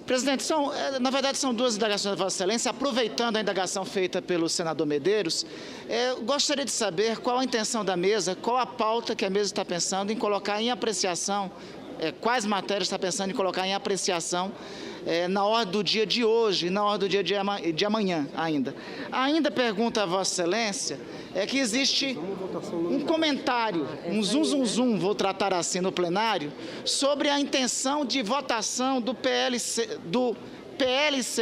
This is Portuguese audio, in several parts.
Presidente, na verdade são duas indagações da Vossa Excelência. Aproveitando a indagação feita pelo senador Medeiros, gostaria de saber qual a intenção da mesa, qual a pauta que a mesa está pensando em colocar em apreciação, quais matérias está pensando em colocar em apreciação na ordem do dia de hoje e na ordem do dia de amanhã ainda. Ainda pergunta a Vossa Excelência que existe um comentário, um zum, vou tratar assim no plenário, sobre a intenção de votação do PLC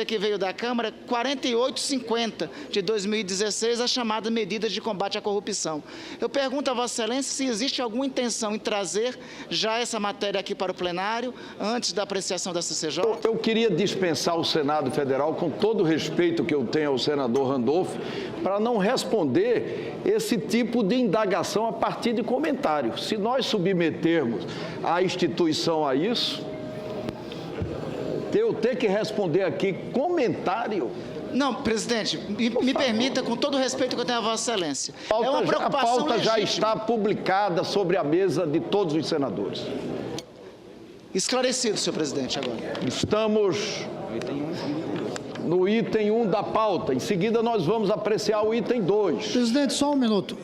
que veio da Câmara 4850 de 2016, a chamada medida de combate à corrupção. Eu pergunto a Vossa Excelência se existe alguma intenção em trazer já essa matéria aqui para o plenário, antes da apreciação da CCJ? Eu queria dispensar o Senado Federal, com todo o respeito que eu tenho ao senador Randolph, para não responder esse tipo de indagação a partir de comentário. Se nós submetermos a instituição a isso, eu ter que responder aqui comentário. Não, presidente, me permita, com todo o respeito que eu tenho a Vossa Excelência. É uma preocupação a pauta legítima. já está publicada sobre a mesa de todos os senadores. Esclarecido, senhor presidente, agora. Estamos no item 1 da pauta. Em seguida, nós vamos apreciar o item 2. Presidente, só um minuto.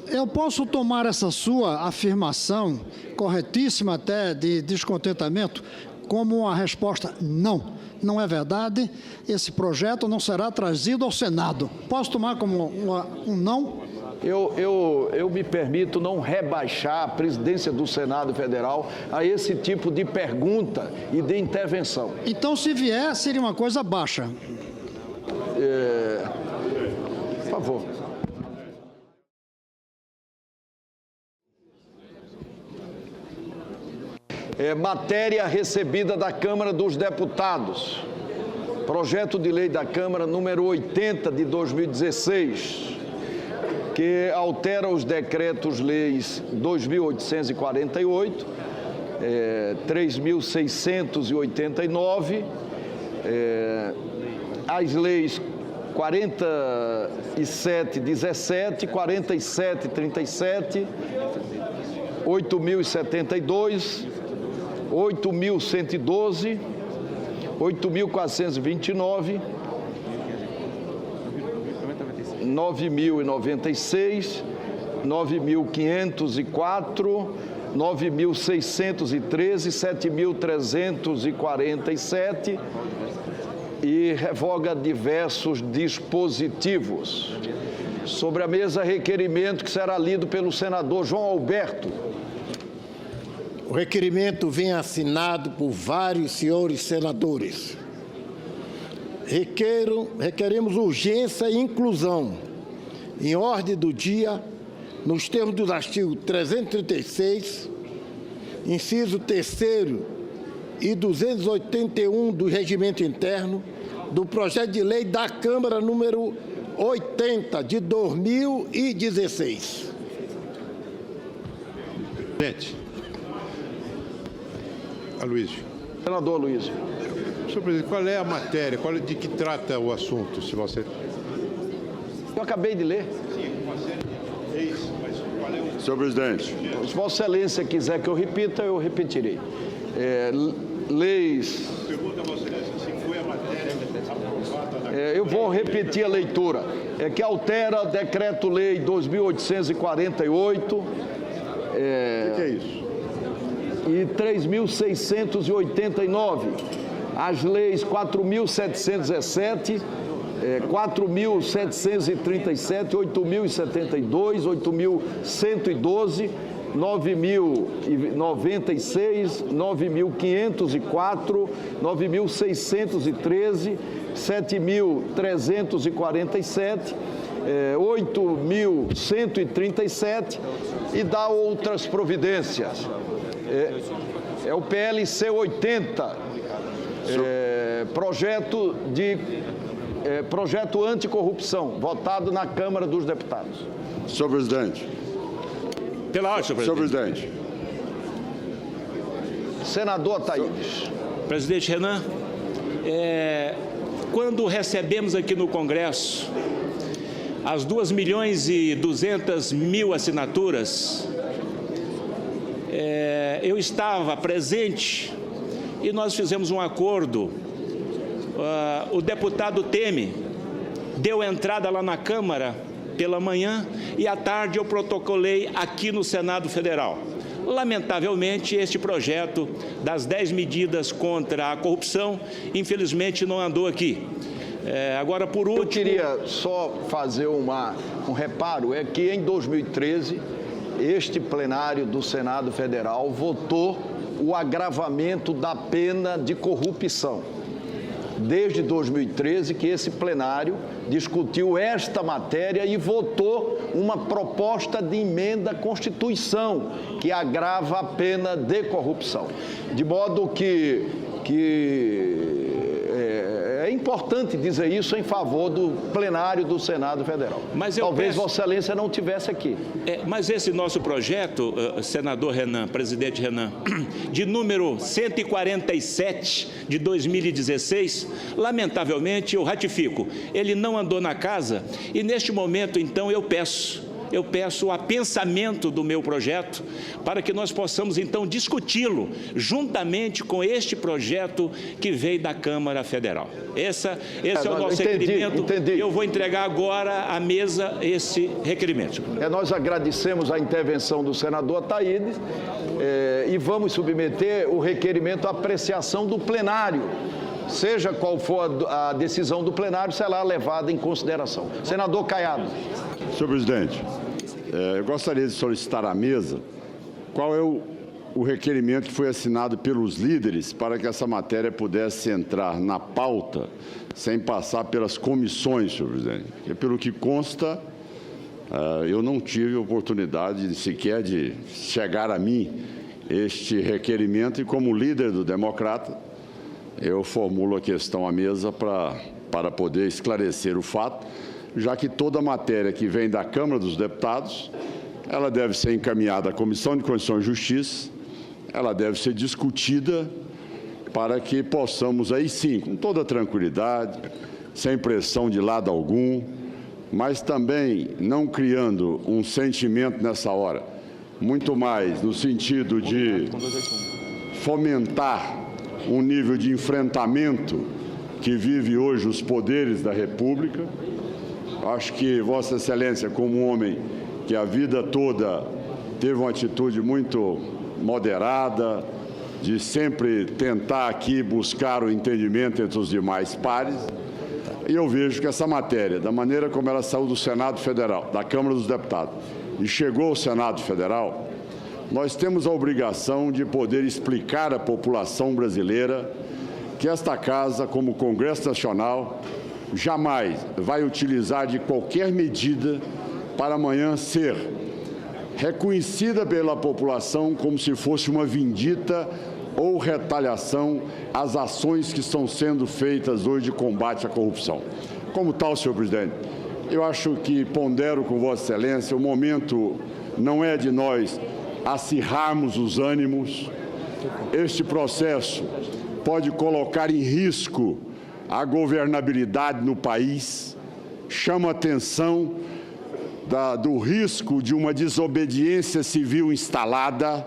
Eu posso tomar essa sua afirmação, corretíssima até, de descontentamento, como uma resposta não. Não é verdade, esse projeto não será trazido ao Senado. Posso tomar como um não? Eu me permito não rebaixar a presidência do Senado Federal a esse tipo de pergunta e de intervenção. Então, se vier, seria uma coisa baixa. Por favor. Matéria recebida da Câmara dos Deputados. Projeto de lei da Câmara número 80 de 2016, que altera os decretos-leis 2.848, 3.689, as leis 4717, 4737, 8.072, 8.112, 8.429, 9.096, 9.504, 9.613, 7.347 e revoga diversos dispositivos. Sobre a mesa, requerimento que será lido pelo senador João Alberto. O requerimento vem assinado por vários senhores senadores. Requeremos urgência e inclusão, em ordem do dia, nos termos do artigo 336, inciso 3º e 281 do Regimento Interno, do projeto de lei da Câmara número 80 de 2016. Presidente. Aloysio. Senador Aloysio. Senhor presidente, qual é a matéria, de que trata o assunto, se você... Eu acabei de ler. Senhor presidente. Se Vossa Excelência quiser que eu repita, eu repetirei. Leis... Pergunta a Vossa Excelência se foi a matéria aprovada... eu vou repetir a leitura. Que altera decreto-lei 2.848... O que é isso? E 3.689, as leis 4.717, 4.737, 8.072, 8.112, 9.096, 9.504, 9.613, 7.347, 8.137 e dá outras providências. É o PLC 80, projeto anticorrupção, votado na Câmara dos Deputados. Senhor presidente. Pela ordem, senhor presidente. Senhor presidente. Senador Ataídes. Presidente Renan, quando recebemos aqui no Congresso as 2.200.000 assinaturas, eu estava presente e nós fizemos um acordo o deputado Temer deu entrada lá na Câmara pela manhã e à tarde eu protocolei aqui no Senado Federal. Lamentavelmente, este projeto das 10 medidas contra a corrupção, infelizmente, não andou aqui. Agora, por último... Eu queria só fazer um reparo, é que em 2013, este plenário do Senado Federal votou o agravamento da pena de corrupção. Desde 2013 que esse plenário discutiu esta matéria e votou uma proposta de emenda à Constituição que agrava a pena de corrupção. De modo que é importante dizer isso em favor do plenário do Senado Federal. Talvez Vossa Excelência não estivesse aqui. Mas esse nosso projeto, senador Renan, presidente Renan, de número 147 de 2016, lamentavelmente eu ratifico, ele não andou na casa e neste momento então eu peço o apensamento do meu projeto para que nós possamos então discuti-lo juntamente com este projeto que veio da Câmara Federal. Esse é o nosso requerimento. Entendi. Eu vou entregar agora à mesa esse requerimento. Nós agradecemos a intervenção do senador Ataídes e vamos submeter o requerimento à apreciação do plenário. Seja qual for a decisão do plenário, será levada em consideração. Senador Caiado. Senhor presidente, eu gostaria de solicitar à mesa qual é o requerimento que foi assinado pelos líderes para que essa matéria pudesse entrar na pauta sem passar pelas comissões, senhor presidente. Porque, pelo que consta, eu não tive oportunidade sequer de chegar a mim este requerimento e, como líder do Democrata, eu formulo a questão à mesa para poder esclarecer o fato, já que toda matéria que vem da Câmara dos Deputados, ela deve ser encaminhada à Comissão de Constituição e Justiça, ela deve ser discutida para que possamos, aí sim, com toda tranquilidade, sem pressão de lado algum, mas também não criando um sentimento nessa hora, muito mais no sentido de fomentar um nível de enfrentamento que vive hoje os poderes da República. Acho que Vossa Excelência, como um homem que a vida toda teve uma atitude muito moderada, de sempre tentar aqui buscar o entendimento entre os demais pares, e eu vejo que essa matéria, da maneira como ela saiu do Senado Federal, da Câmara dos Deputados, e chegou ao Senado Federal, nós temos a obrigação de poder explicar à população brasileira que esta Casa, como Congresso Nacional, jamais vai utilizar de qualquer medida para amanhã ser reconhecida pela população como se fosse uma vindita ou retaliação às ações que estão sendo feitas hoje de combate à corrupção. Como tal, senhor presidente, eu acho que pondero com Vossa Excelência, o momento não é de nós acirrarmos os ânimos. Este processo pode colocar em risco a governabilidade no país, chama atenção do risco de uma desobediência civil instalada.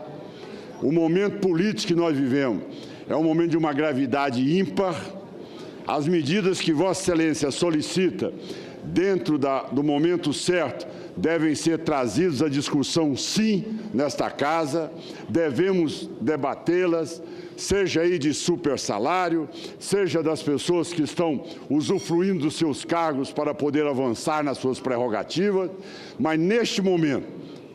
O momento político que nós vivemos é um momento de uma gravidade ímpar. As medidas que Vossa Excelência solicita dentro do momento certo devem ser trazidas à discussão, sim, nesta Casa. Devemos debatê-las, seja aí de super salário, seja das pessoas que estão usufruindo dos seus cargos para poder avançar nas suas prerrogativas, mas neste momento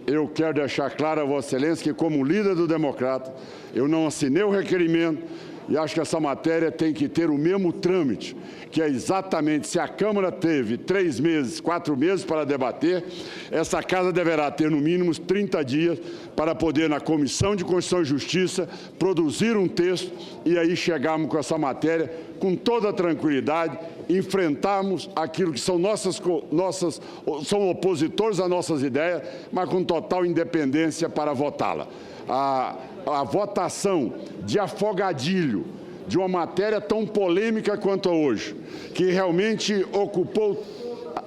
eu quero deixar claro a Vossa Excelência que, como líder do Democrata, eu não assinei o requerimento e acho que essa matéria tem que ter o mesmo trâmite, que é exatamente se a Câmara teve 3 meses, 4 meses para debater, essa Casa deverá ter no mínimo 30 dias para poder, na Comissão de Constituição e Justiça, produzir um texto e aí chegarmos com essa matéria com toda a tranquilidade, enfrentarmos aquilo que são são opositores às nossas ideias, mas com total independência para votá-la. A votação de afogadilho de uma matéria tão polêmica quanto a hoje, que realmente ocupou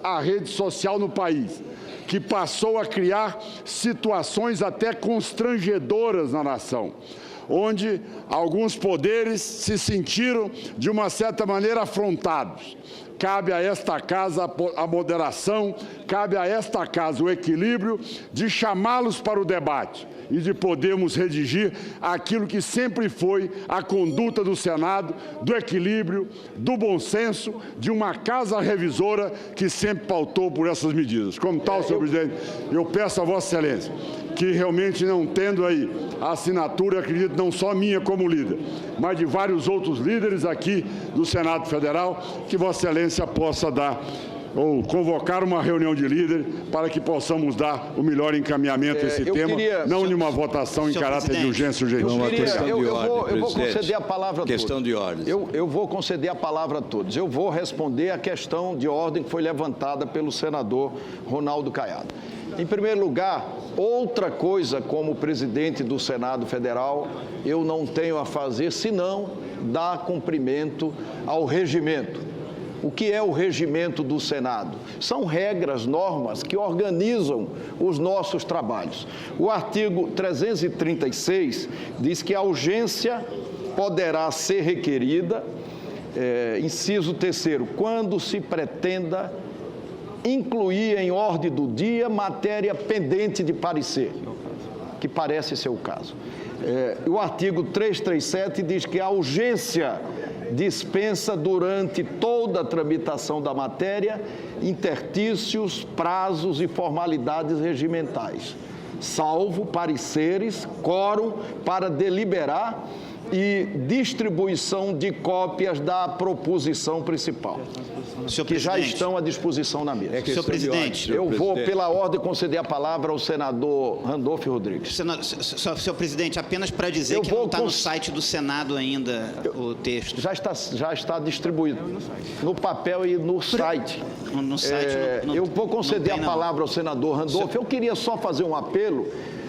a rede social no país, que passou a criar situações até constrangedoras na nação, onde alguns poderes se sentiram, de uma certa maneira, afrontados. Cabe a esta Casa a moderação, cabe a esta Casa o equilíbrio de chamá-los para o debate e de podermos redigir aquilo que sempre foi a conduta do Senado, do equilíbrio, do bom senso, de uma Casa revisora que sempre pautou por essas medidas. Como tal, senhor presidente, eu peço a Vossa Excelência que realmente, não tendo aí a assinatura, acredito, não só minha como líder, mas de vários outros líderes aqui do Senado Federal, que Vossa Excelência possa dar ou convocar uma reunião de líderes para que possamos dar o melhor encaminhamento a esse tema, não de uma votação em caráter de urgência e urgência. Eu vou conceder a palavra a todos. Questão de ordem. Eu vou conceder a palavra a todos. Eu vou responder a questão de ordem que foi levantada pelo senador Ronaldo Caiado. Em primeiro lugar, outra coisa como presidente do Senado Federal, eu não tenho a fazer senão dar cumprimento ao regimento. O que é o regimento do Senado? São regras, normas que organizam os nossos trabalhos. O artigo 336 diz que a urgência poderá ser requerida, inciso 3º, quando se pretenda incluir em ordem do dia matéria pendente de parecer, que parece ser o caso. O artigo 337 diz que a urgência dispensa durante toda a tramitação da matéria interstícios, prazos e formalidades regimentais, salvo pareceres, quórum para deliberar e distribuição de cópias da proposição principal, que já estão à disposição na mesa. Senhor presidente, eu vou, pela ordem, conceder a palavra ao senador Randolfo Rodrigues. Senhor presidente, apenas para dizer que não está no site do Senado ainda o texto. Já está distribuído no papel e no site. No site eu vou conceder a palavra ao senador Randolfo. Eu queria só fazer um apelo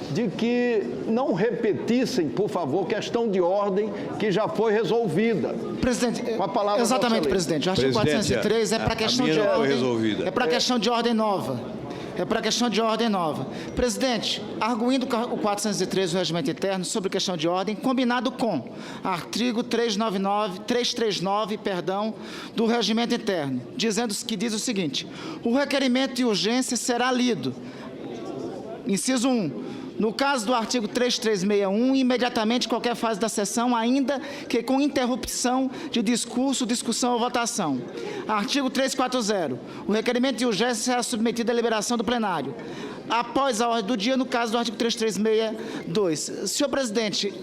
de que não repetissem, por favor, questão de ordem que já foi resolvida. Presidente, com a palavra exatamente, presidente. O artigo 403 é para questão de ordem. É para questão de ordem nova. É para questão de ordem nova. Presidente, arguindo o 403 do regimento interno sobre questão de ordem, combinado com artigo 339, do regimento interno, que diz o seguinte: o requerimento de urgência será lido. Inciso 1. No caso do artigo 3361, imediatamente em qualquer fase da sessão, ainda que com interrupção de discussão ou votação. Artigo 340. O requerimento de urgência será submetido à deliberação do plenário após a ordem do dia, no caso do artigo 3362. Senhor presidente,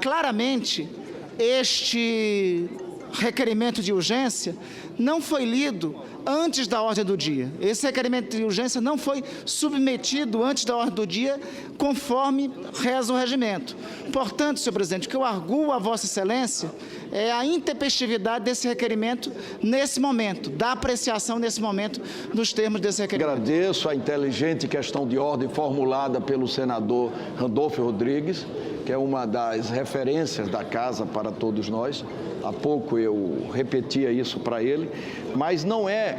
claramente este requerimento de urgência não foi lido antes da ordem do dia. Esse requerimento de urgência não foi submetido antes da ordem do dia, conforme reza o regimento. Portanto, senhor presidente, o que eu arguo a Vossa Excelência é a intempestividade desse requerimento nesse momento, da apreciação nesse momento dos termos desse requerimento. Agradeço a inteligente questão de ordem formulada pelo senador Randolfo Rodrigues, que é uma das referências da Casa para todos nós. Há pouco eu repetia isso para ele, mas não é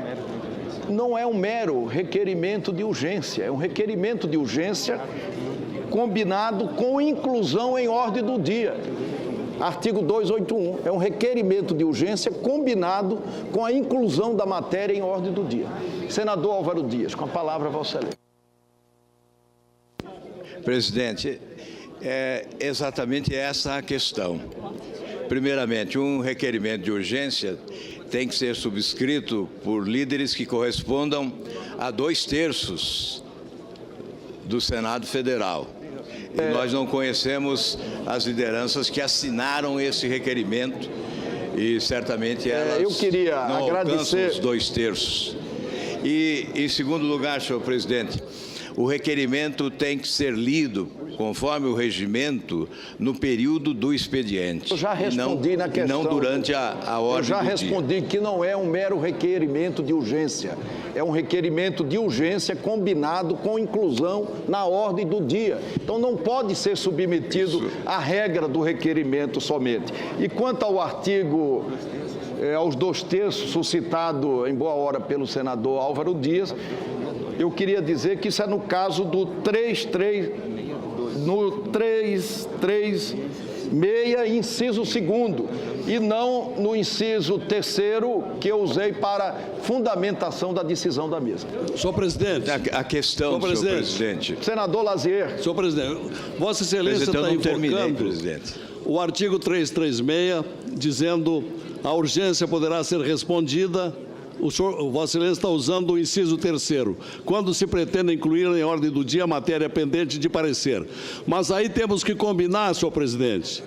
um mero requerimento de urgência, é um requerimento de urgência combinado com inclusão em ordem do dia. Artigo 281, é um requerimento de urgência combinado com a inclusão da matéria em ordem do dia. Senador Álvaro Dias, com a palavra, Vossa Excelência. Presidente, é exatamente essa a questão. Primeiramente, um requerimento de urgência tem que ser subscrito por líderes que correspondam a 2/3 do Senado Federal. E nós não conhecemos as lideranças que assinaram esse requerimento e certamente elas eu queria não agradecer alcançam os 2/3. E, em segundo lugar, senhor presidente, o requerimento tem que ser lido, conforme o regimento, no período do expediente. Eu já respondi na questão. E não durante a ordem Eu já respondi que não é um mero requerimento de urgência. É um requerimento de urgência combinado com inclusão na ordem do dia. Então, não pode ser submetido à regra do requerimento somente. E quanto ao artigo, aos 2/3, suscitado em boa hora pelo senador Álvaro Dias, eu queria dizer que isso é no caso do 332 inciso 2º, e não no inciso 3º, que eu usei para fundamentação da decisão da mesa. Senhor presidente. A questão, senhor presidente. Senador Lazier. Senhor presidente, Vossa Excelência está invocando o artigo 336, dizendo a urgência poderá ser respondida. Vossa Excelência está usando o inciso 3º, quando se pretende incluir em ordem do dia a matéria pendente de parecer. Mas aí temos que combinar, senhor presidente,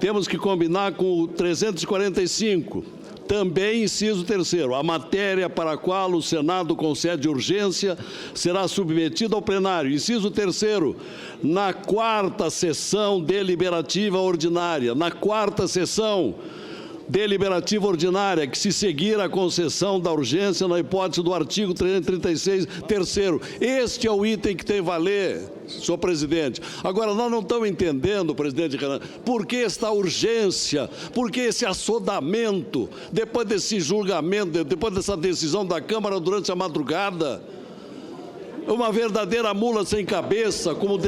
temos que combinar com o 345, também inciso 3º. A matéria para a qual o Senado concede urgência será submetida ao plenário. Inciso 3º, na 4ª sessão deliberativa ordinária, na 4ª sessão deliberativa ordinária, que se seguir a concessão da urgência na hipótese do artigo 336, 3º. Este é o item que tem valer, senhor presidente. Agora, nós não estamos entendendo, presidente Renan, por que esta urgência, por que esse assodamento, depois desse julgamento, depois dessa decisão da Câmara durante a madrugada. Uma verdadeira mula sem cabeça, como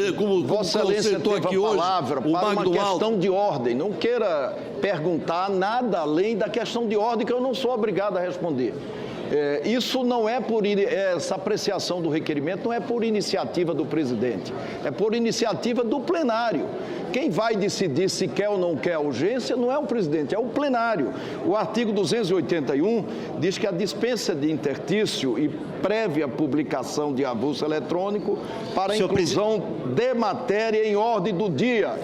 Vossa Excelência teve aqui a hoje, palavra para uma questão de ordem. Não queira perguntar nada além da questão de ordem, que eu não sou obrigado a responder. Isso não é essa apreciação do requerimento não é por iniciativa do presidente, é por iniciativa do plenário. Quem vai decidir se quer ou não quer a urgência não é o presidente, é o plenário. O artigo 281 diz que a dispensa de interstício e prévia publicação de avulso eletrônico para inclusão de matéria em ordem do dia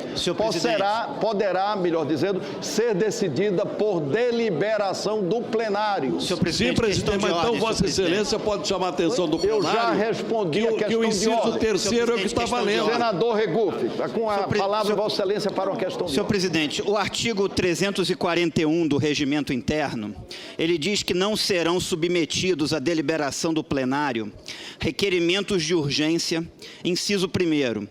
poderá, melhor dizendo, ser decidida por deliberação do plenário. Sim, presidente, mas então Vossa Excelência pode chamar a atenção do plenário. Eu já respondi a questão que o inciso de ordem. 3º é o que está valendo. Senador Regufe, com a palavra Vossa Excelência para uma questão de ordem. Senhor presidente, o artigo 341 do Regimento Interno, ele diz que não serão submetidos à deliberação do plenário requerimentos de urgência, inciso 1º,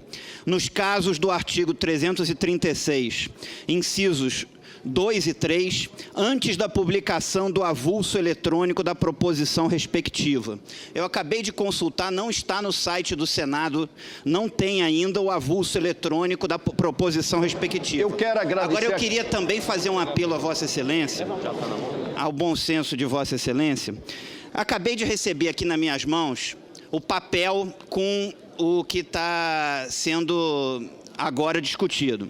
nos casos do artigo 336, incisos 2 e 3, antes da publicação do avulso eletrônico da proposição respectiva. Eu acabei de consultar, não está no site do Senado, não tem ainda o avulso eletrônico da proposição respectiva. Eu quero agradecer. Agora, eu queria também fazer um apelo a Vossa Excelência, ao bom senso de Vossa Excelência. Acabei de receber aqui nas minhas mãos o papel com o que está sendo agora discutido.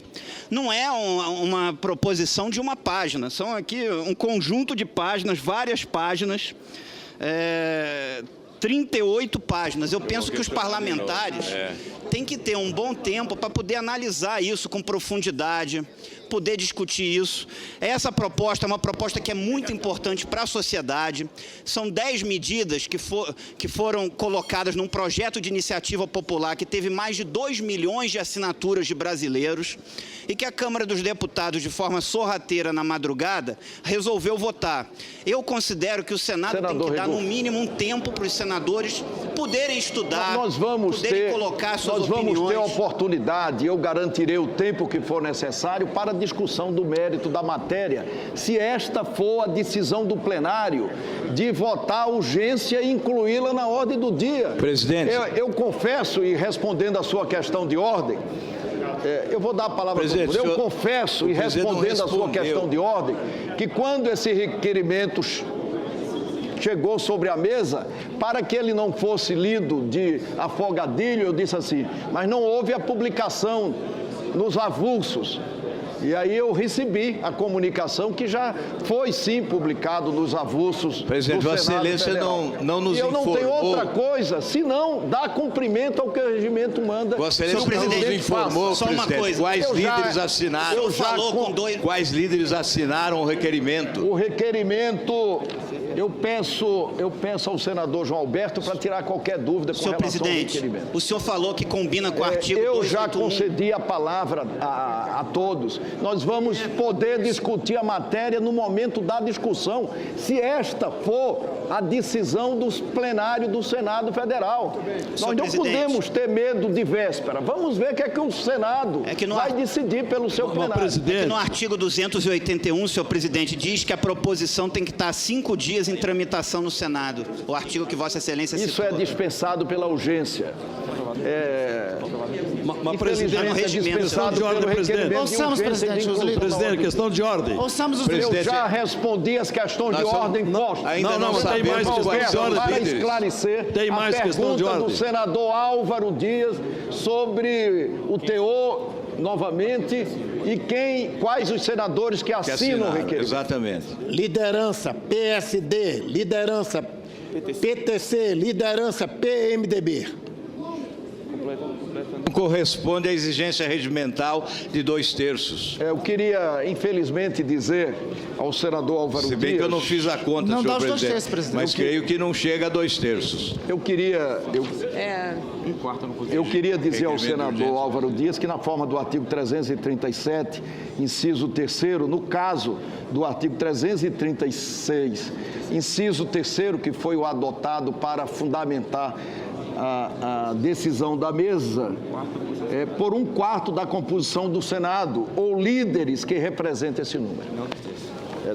Não é uma proposição de uma página, são aqui um conjunto de páginas, várias páginas, 38 páginas. Eu penso que os parlamentares têm que ter um bom tempo para poder analisar isso com profundidade, poder discutir isso. Essa proposta é uma proposta que é muito importante para a sociedade. São 10 medidas que foram colocadas num projeto de iniciativa popular que teve mais de 2 milhões de assinaturas de brasileiros e que a Câmara dos Deputados, de forma sorrateira na madrugada, resolveu votar. Eu considero que o Senado tem que dar, no mínimo, um tempo para os senadores poderem estudar, poderem colocar suas opiniões. Nós vamos ter oportunidade, eu garantirei o tempo que for necessário para a discussão do mérito da matéria, se esta for a decisão do plenário de votar a urgência e incluí-la na ordem do dia. Presidente. Eu confesso, e respondendo a sua questão de ordem, eu vou dar a palavra para o senhor. Eu confesso, e respondendo a sua questão de ordem, que quando esse requerimento chegou sobre a mesa, para que ele não fosse lido de afogadilho, eu disse assim, mas não houve a publicação nos avulsos. E aí eu recebi a comunicação que já foi sim publicado nos avulsos do Senado Federal. Vossa Excelência não nos informou. E eu não tenho outra coisa, senão dar cumprimento ao que o regimento manda. Vossa Excelência não nos informou, só uma coisa. Quais líderes assinaram? Quais líderes assinaram o requerimento? O requerimento, eu peço ao senador João Alberto para tirar qualquer dúvida com relação ao requerimento. O senhor falou que combina com o artigo 281. Eu já concedi a palavra a todos. Nós vamos poder discutir a matéria no momento da discussão, se esta for a decisão dos plenários do Senado Federal. Nós não podemos ter medo de véspera. Vamos ver o que é que o Senado vai decidir pelo seu plenário. É que no artigo 281, senhor presidente, diz que a proposição tem que estar 5 dias em tramitação no Senado. O artigo que Vossa Excelência citou. Isso é dispensado pela urgência. Mas, presidente, é dispensado pelo requerimento de urgência. presidente, os líderes. Presidente, questão de ordem. Ouçamos os Eu já respondi as questões de ordem postas. Ainda não tem sabemos mais questão quais de são os ordem. Para líderes. esclarecer Tem mais a questão de pergunta do ordem. senador Álvaro Dias sobre o teor, novamente, e quais os senadores que assinam o requerimento. Exatamente. Liderança PSD, liderança PTC, liderança PMDB. Corresponde à exigência regimental de 2/3. Eu queria, infelizmente, dizer ao senador Álvaro Dias... Se bem que eu não fiz a conta, Não dá senhor os 2/3, presidente. mas creio que não chega a 2/3. Eu queria dizer ao Requerimento de senador urgência. Álvaro Dias que, na forma do artigo 337, inciso 3º, no caso do artigo 336, inciso 3º, que foi o adotado para fundamentar a decisão da mesa, por 1/4 da composição do Senado, ou líderes que representem esse número.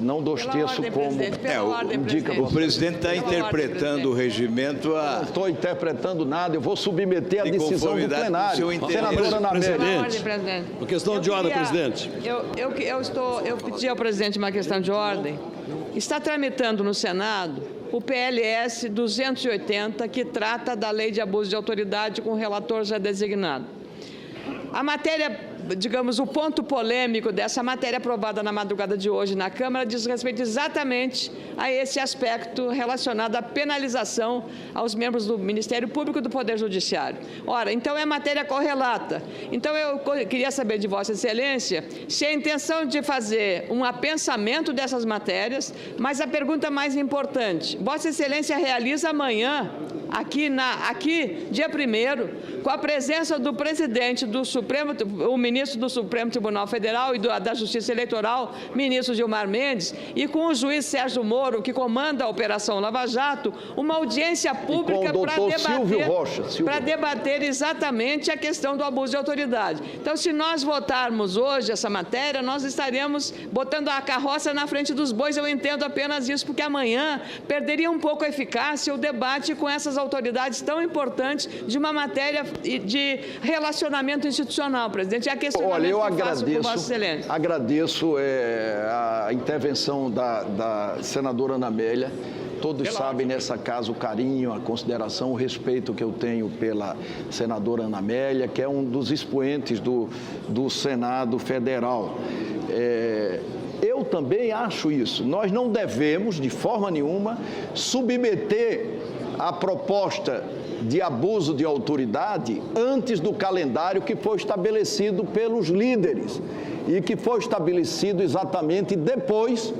Não 2/3 como indica. O presidente está interpretando o regimento Não estou interpretando nada, eu vou submeter a Em decisão do conformidade com o plenário. seu interesse. Senadora Ana Amélia. Presidente, uma questão de ordem, presidente. Eu pedi ao presidente uma questão de ordem. Está tramitando no Senado o PLS 280, que trata da lei de abuso de autoridade com o relator já designado. A matéria, digamos, o ponto polêmico dessa matéria aprovada na madrugada de hoje na Câmara diz respeito exatamente a esse aspecto relacionado à penalização aos membros do Ministério Público e do Poder Judiciário. Ora, então é matéria correlata. Então eu queria saber de Vossa Excelência se a intenção de fazer um apensamento dessas matérias, mas a pergunta mais importante, Vossa Excelência realiza amanhã, aqui dia 1º, com a presença do presidente do Supremo, o ministro do Supremo Tribunal Federal e da Justiça Eleitoral, ministro Gilmar Mendes, e com o juiz Sérgio Moro, que comanda a Operação Lava Jato, uma audiência pública para debater exatamente a questão do abuso de autoridade. Então, se nós votarmos hoje essa matéria, nós estaremos botando a carroça na frente dos bois. Eu entendo apenas isso, porque amanhã perderia um pouco a eficácia o debate com essas autoridades tão importantes de uma matéria de relacionamento institucional, presidente. É a questão Olha, eu que faço por Vossa Excelência. agradeço a intervenção da senadora Ana Amélia. Todos sabem nessa casa o carinho, a consideração, o respeito que eu tenho pela senadora Ana Amélia, que é um dos expoentes do Senado Federal. Eu também acho isso. Nós não devemos, de forma nenhuma, submeter a proposta de abuso de autoridade antes do calendário que foi estabelecido pelos líderes e que foi estabelecido exatamente depois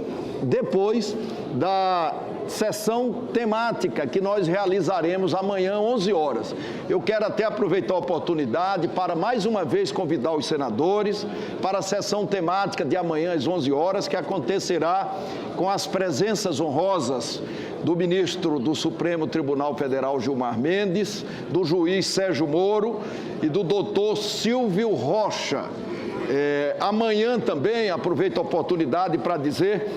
da sessão temática que nós realizaremos amanhã, 11 horas. Eu quero até aproveitar a oportunidade para mais uma vez convidar os senadores para a sessão temática de amanhã às 11 horas, que acontecerá com as presenças honrosas do ministro do Supremo Tribunal Federal, Gilmar Mendes, do juiz Sérgio Moro e do doutor Silvio Rocha. Amanhã também, aproveito a oportunidade para dizer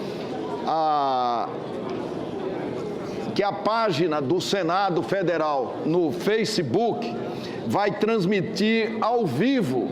que a página do Senado Federal no Facebook vai transmitir ao vivo,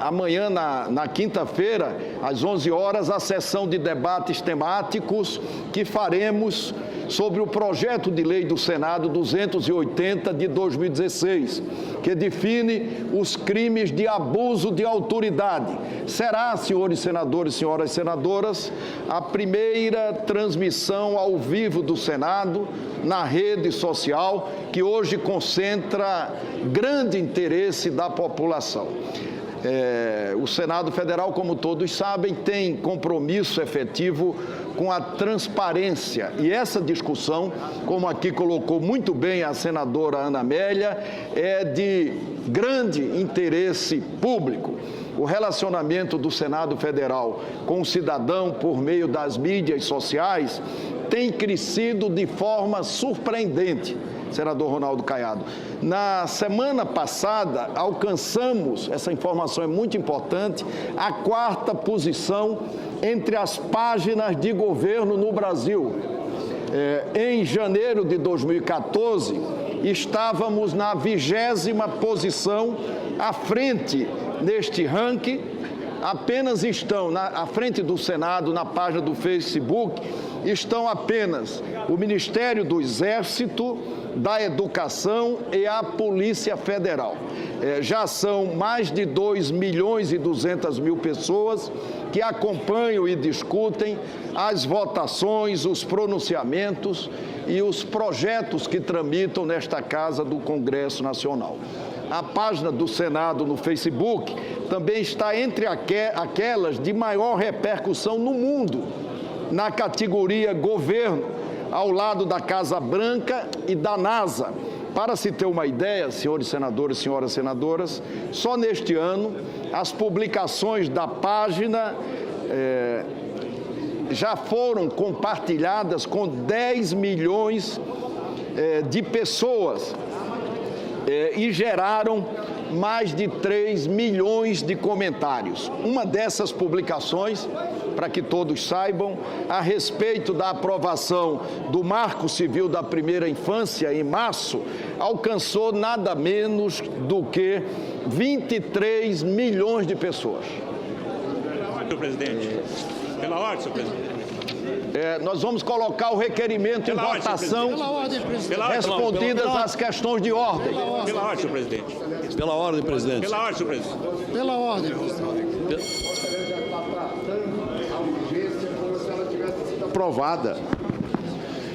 amanhã, na quinta-feira, às 11 horas, a sessão de debates temáticos que faremos sobre o projeto de lei do Senado 280 de 2016, que define os crimes de abuso de autoridade. Será, senhores senadores e senhoras senadoras, a primeira transmissão ao vivo do Senado na rede social, que hoje concentra grande interesse da população. O Senado Federal, como todos sabem, tem compromisso efetivo com a transparência. E essa discussão, como aqui colocou muito bem a senadora Ana Amélia, é de grande interesse público. O relacionamento do Senado Federal com o cidadão por meio das mídias sociais tem crescido de forma surpreendente, senador Ronaldo Caiado. Na semana passada, alcançamos, essa informação é muito importante, a 4ª posição entre as páginas de governo no Brasil. Em janeiro de 2014, estávamos na 20ª posição, à frente neste ranking apenas estão à frente do Senado, na página do Facebook, estão apenas o Ministério do Exército, da Educação e a Polícia Federal. Já são mais de 2.200.000 pessoas que acompanham e discutem as votações, os pronunciamentos e os projetos que tramitam nesta Casa do Congresso Nacional. A página do Senado no Facebook também está entre aquelas de maior repercussão no mundo, na categoria Governo, ao lado da Casa Branca e da NASA. Para se ter uma ideia, senhores senadores e senhoras senadoras, só neste ano as publicações da página já foram compartilhadas com 10 milhões de pessoas e geraram mais de 3 milhões de comentários. Uma dessas publicações, para que todos saibam, a respeito da aprovação do Marco Civil da Primeira Infância, em março, alcançou nada menos do que 23 milhões de pessoas. Senhor presidente. Pela ordem, senhor presidente. Nós vamos colocar o requerimento em votação, respondidas as questões de ordem. Pela ordem, senhor presidente. Pela ordem, presidente. Pela ordem, senhor presidente. Pela ordem, presidente. Aprovada.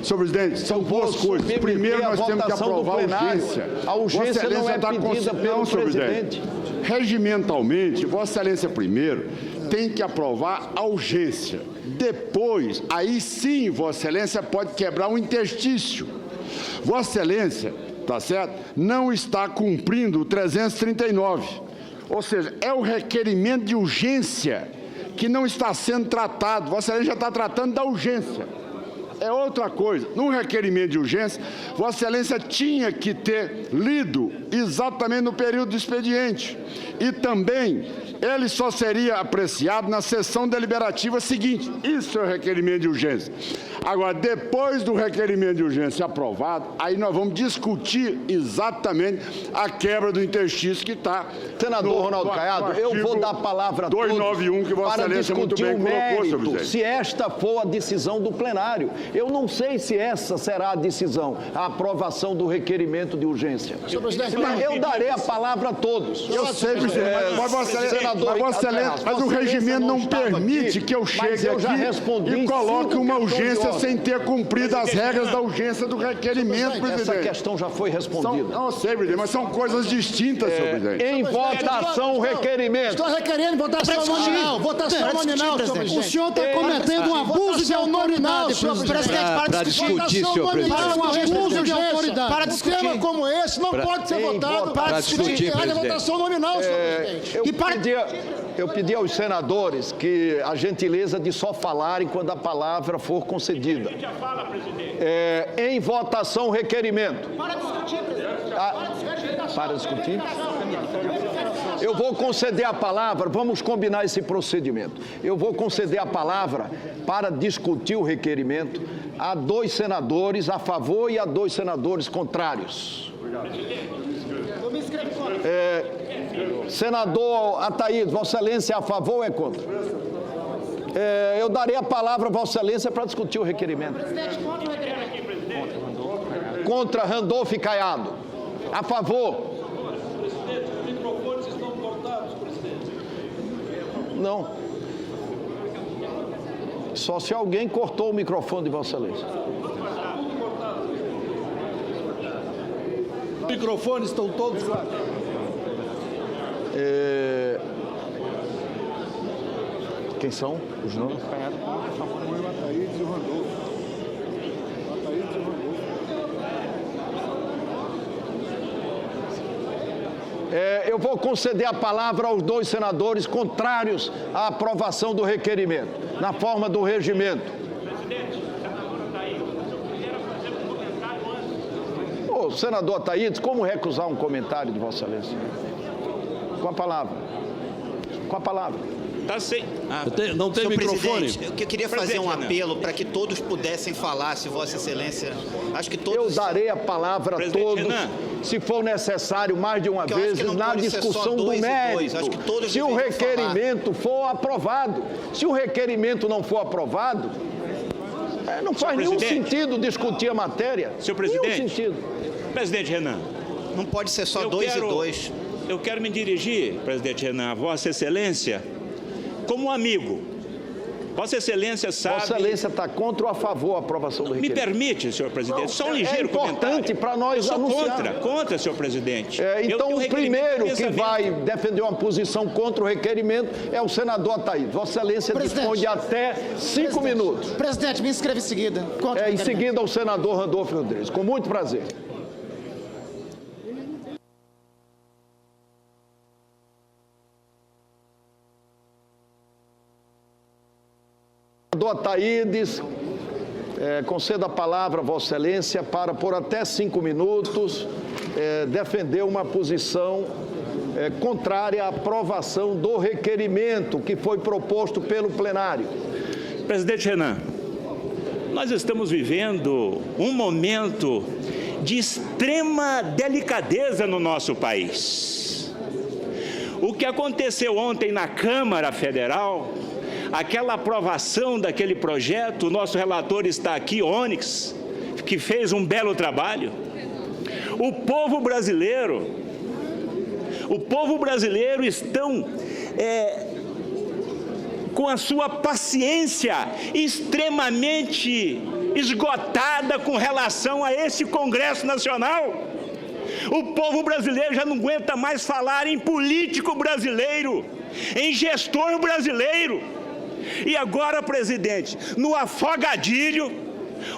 Senhor presidente, são duas coisas. Primeiro, nós temos que aprovar a urgência. A urgência não é pedida pelo presidente. Regimentalmente, Vossa Excelência primeiro tem que aprovar a urgência. Depois, aí sim, Vossa Excelência pode quebrar um interstício. Vossa Excelência, tá certo? Não está cumprindo o 339. Ou seja, é o requerimento de urgência que não está sendo tratado. Vossa Excelência já está tratando da urgência. É outra coisa. No requerimento de urgência, Vossa Excelência tinha que ter lido exatamente no período do expediente. E também, ele só seria apreciado na sessão deliberativa seguinte. Isso é o requerimento de urgência. Agora, depois do requerimento de urgência aprovado, aí nós vamos discutir exatamente a quebra do interstício que está... Senador Ronaldo Caiado, eu vou dar a palavra a todos 291, que Vossa Excelência muito bem colocou, senhor presidente. Se esta for a decisão do plenário. Eu não sei se essa será a decisão, a aprovação do requerimento de urgência. Senhor presidente, eu darei a palavra a todos. Eu sei, presidente, mas Vossa Excelência, mas o regimento não permite que eu chegue aqui e coloque uma urgência sem ter cumprido as regras da urgência do requerimento, presidente. Essa questão já foi respondida. Não sei, presidente, mas são coisas distintas, senhor presidente. Em votação, o requerimento. Estou requerendo votação nominal. Votação nominal, senhor presidente. O senhor está cometendo um abuso de autoridade, senhor presidente. Para discutir, senhor presidente. Um abuso de autoridade. Para discutir. Um tema como esse não pode ser votado. Para discutir, a votação nominal, senhor presidente. Eu pedi aos senadores que a gentileza de só falarem quando a palavra for concedida. Em votação, o requerimento. Para discutir, presidente. Para discutir? Eu vou conceder a palavra, vamos combinar esse procedimento. Eu vou conceder a palavra para discutir o requerimento a 2 senadores a favor e a 2 senadores contrários. Eu me inscrevo contra. Senador Ataídes, Vossa Excelência é a favor ou é contra? Eu darei a palavra a Vossa Excelência para discutir o requerimento. Presidente, contra o requerimento. Contra Randolph Caiado. A favor. Os microfones estão cortados, presidente. Não. Só se alguém cortou o microfone de Vossa Excelência. Os microfones estão todos... Quem são os nomes? Eu vou conceder a palavra aos 2 senadores contrários à aprovação do requerimento, na forma do regimento. Ô, senador Ataídes, como recusar um comentário de Vossa Excelência? Com a palavra. Com a palavra. Tá sem... Não tem microfone. Eu queria fazer um apelo para que todos pudessem falar, se Vossa Excelência... Acho que todos... Eu darei a palavra a todos, se for necessário, mais de uma vez, na discussão do mérito. Se o requerimento for aprovado. Se o requerimento não for aprovado, não faz nenhum sentido discutir a matéria. Senhor presidente, nenhum sentido. Presidente Renan. Não pode ser só 2 e 2. Eu quero me dirigir, presidente Renan, a Vossa Excelência, como um amigo. Vossa Excelência sabe... Vossa Excelência está contra ou a favor da aprovação do requerimento? Me permite, senhor presidente, não, só um ligeiro comentário. É importante para nós anunciar. Contra, senhor presidente. Então, o primeiro que vai defender uma posição contra o requerimento é o senador Ataíde. Vossa Excelência dispõe de até 5 minutos. Presidente, me inscreve em seguida. Em seguida, o senador Randolfo Rodrigues. Com muito prazer. Senador Ataídes, conceda a palavra a Vossa Excelência para, por até 5 minutos, defender uma posição contrária à aprovação do requerimento que foi proposto pelo plenário. Presidente Renan, nós estamos vivendo um momento de extrema delicadeza no nosso país. O que aconteceu ontem na Câmara Federal, aquela aprovação daquele projeto, o nosso relator está aqui, Onyx, que fez um belo trabalho. O povo brasileiro estão com a sua paciência extremamente esgotada com relação a esse Congresso Nacional. O povo brasileiro já não aguenta mais falar em político brasileiro, em gestor brasileiro. E agora, presidente, no afogadilho,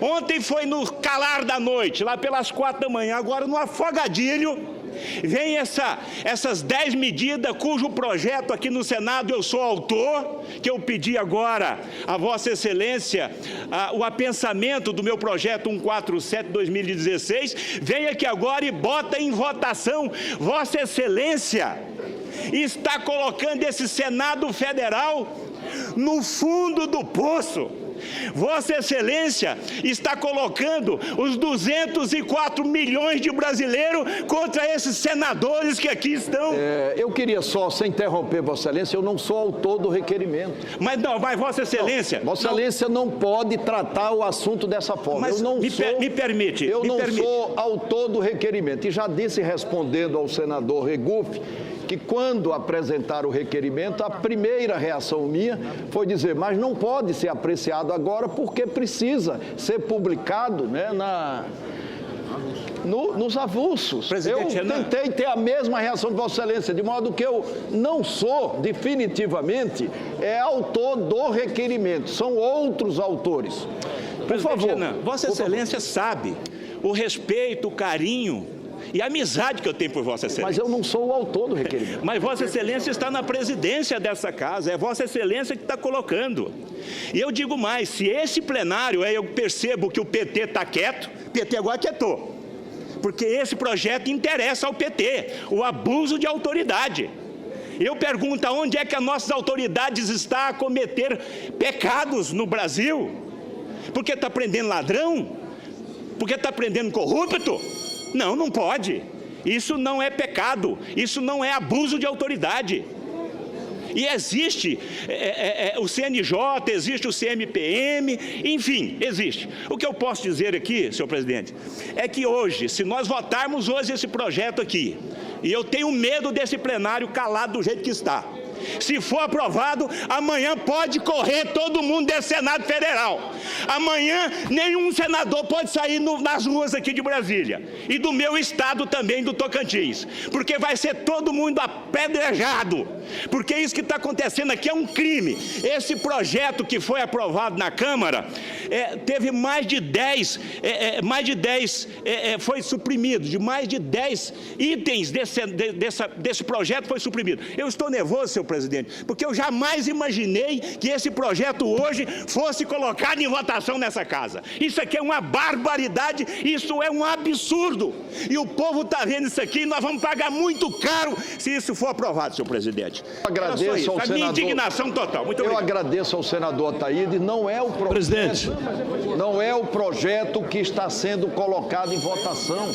ontem foi no calar da noite, lá pelas 4 da manhã, agora no afogadilho, vem essas 10 medidas cujo projeto aqui no Senado eu sou autor, que eu pedi agora a Vossa Excelência o apensamento do meu projeto 147/2016, vem aqui agora e bota em votação. Vossa Excelência está colocando esse Senado Federal no fundo do poço. Vossa Excelência está colocando os 204 milhões de brasileiros contra esses senadores que aqui estão. Eu queria só, sem interromper Vossa Excelência, eu não sou autor do requerimento. Mas Vossa Excelência... Vossa Excelência não pode tratar o assunto dessa forma. Mas me permite. Eu não sou autor do requerimento. E já disse, respondendo ao senador Regufe, que quando apresentaram o requerimento, a primeira reação minha foi dizer, mas não pode ser apreciado agora porque precisa ser publicado, né, nos avulsos. Eu tentei ter a mesma reação de Vossa Excelência, de modo que eu não sou, definitivamente, autor do requerimento. São outros autores. Por favor. Vossa Excelência sabe o respeito, o carinho e a amizade que eu tenho por Vossa Excelência. Mas eu não sou o autor do requerimento. Mas Vossa Excelência está na presidência dessa casa, é Vossa Excelência que está colocando. E eu digo mais, se esse plenário, eu percebo que o PT está quieto, o PT agora quietou. Porque esse projeto interessa ao PT, o abuso de autoridade. Eu pergunto, aonde é que as nossas autoridades estão a cometer pecados no Brasil? Porque está prendendo ladrão? Porque está prendendo corrupto? Não, não pode. Isso não é pecado, isso não é abuso de autoridade. E existe o CNJ, existe o CMPM, enfim, existe. O que eu posso dizer aqui, senhor presidente, é que hoje, se nós votarmos hoje esse projeto aqui, e eu tenho medo desse plenário calado do jeito que está, se for aprovado, amanhã pode correr todo mundo desse Senado Federal. Amanhã nenhum senador pode sair nas ruas aqui de Brasília. E do meu estado também, do Tocantins. Porque vai ser todo mundo apedrejado. Porque isso que está acontecendo aqui é um crime. Esse projeto que foi aprovado na Câmara teve mais de 10, foi suprimido, de mais de 10 itens desse projeto foi suprimido. Eu estou nervoso, senhor presidente, porque eu jamais imaginei que esse projeto hoje fosse colocado em votação nessa casa. Isso aqui é uma barbaridade, isso é um absurdo. E o povo está vendo isso aqui e nós vamos pagar muito caro se isso for aprovado, senhor presidente. Eu agradeço ao senador. Minha indignação total. Muito obrigado. Eu agradeço ao senador Ataíde, não é o projeto que está sendo colocado em votação,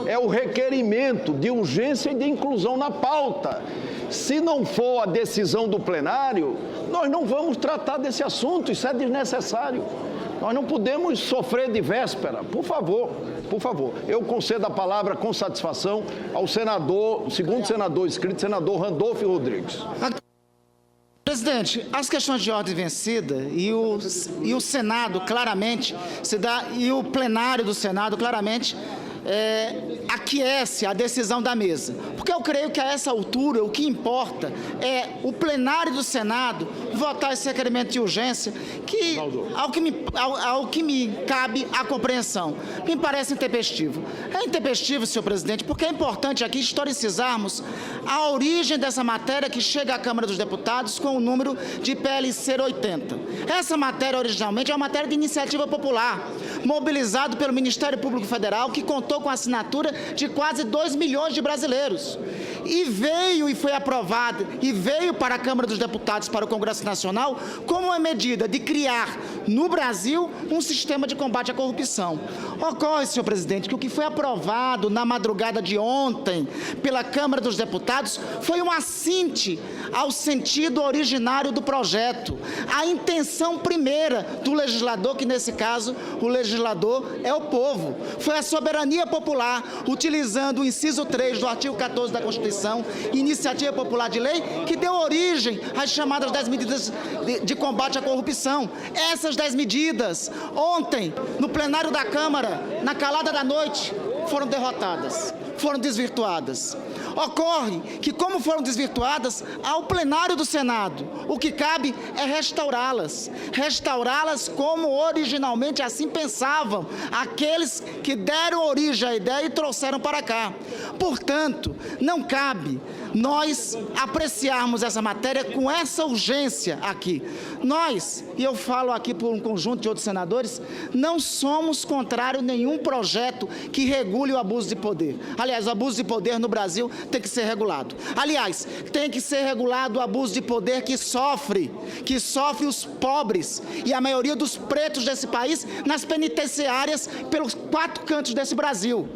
é o requerimento de urgência e de inclusão na pauta. Se não for a decisão do plenário, nós não vamos tratar desse assunto, isso é desnecessário. Nós não podemos sofrer de véspera, por favor. Eu concedo a palavra com satisfação ao senador, segundo senador inscrito, senador Randolfo Rodrigues. Presidente, as questões de ordem vencida e o Senado claramente e o plenário do Senado claramente aquece a decisão da mesa. Porque eu creio que a essa altura o que importa é o plenário do Senado votar esse requerimento de urgência que, ao que me cabe a compreensão, me parece intempestivo. É intempestivo, senhor presidente, porque é importante aqui historicizarmos a origem dessa matéria que chega à Câmara dos Deputados com o número de PLC 80. Essa matéria, originalmente, é uma matéria de iniciativa popular, mobilizado pelo Ministério Público Federal, que contou com a assinatura de quase 2 milhões de brasileiros. E foi aprovada, e veio para a Câmara dos Deputados, para o Congresso Nacional, como uma medida de criar, no Brasil, um sistema de combate à corrupção. Ocorre, senhor presidente, que o que foi aprovado na madrugada de ontem pela Câmara dos Deputados foi um assinte ao sentido originário do projeto, a intenção primeira do legislador, que nesse caso o legislador é o povo. Foi a soberania popular, utilizando o inciso 3 do artigo 14 da Constituição, iniciativa popular de lei, que deu origem às chamadas 10 medidas de combate à corrupção. Essas 10 medidas, ontem, no plenário da Câmara, na calada da noite, foram derrotadas, foram desvirtuadas. Ocorre que, como foram desvirtuadas, ao plenário do Senado, o que cabe é restaurá-las como originalmente assim pensavam aqueles que deram origem à ideia e trouxeram para cá. Portanto, não cabe nós apreciarmos essa matéria com essa urgência aqui. Nós, e eu falo aqui por um conjunto de outros senadores, não somos contrários a nenhum projeto que regule o abuso de poder. Aliás, o abuso de poder no Brasil tem que ser regulado. Aliás, tem que ser regulado o abuso de poder que sofre os pobres e a maioria dos pretos desse país nas penitenciárias pelos 4 cantos desse Brasil.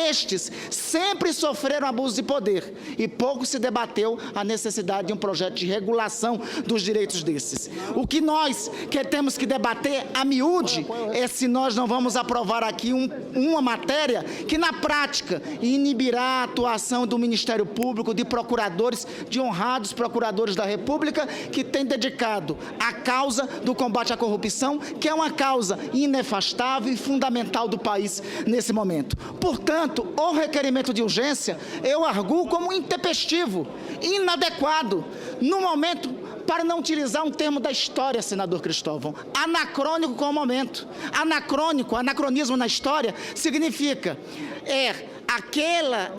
Estes sempre sofreram abuso de poder e pouco se debateu a necessidade de um projeto de regulação dos direitos desses. O que nós temos que debater a miúde é se nós não vamos aprovar aqui uma matéria que na prática inibirá a atuação do Ministério Público, de procuradores, de honrados procuradores da República que têm dedicado à causa do combate à corrupção, que é uma causa inefastável e fundamental do país nesse momento. Portanto, o requerimento de urgência eu arguo como intempestivo, inadequado, no momento, para não utilizar um termo da história, senador Cristóvão, anacrônico com o momento. Anacronismo na história significa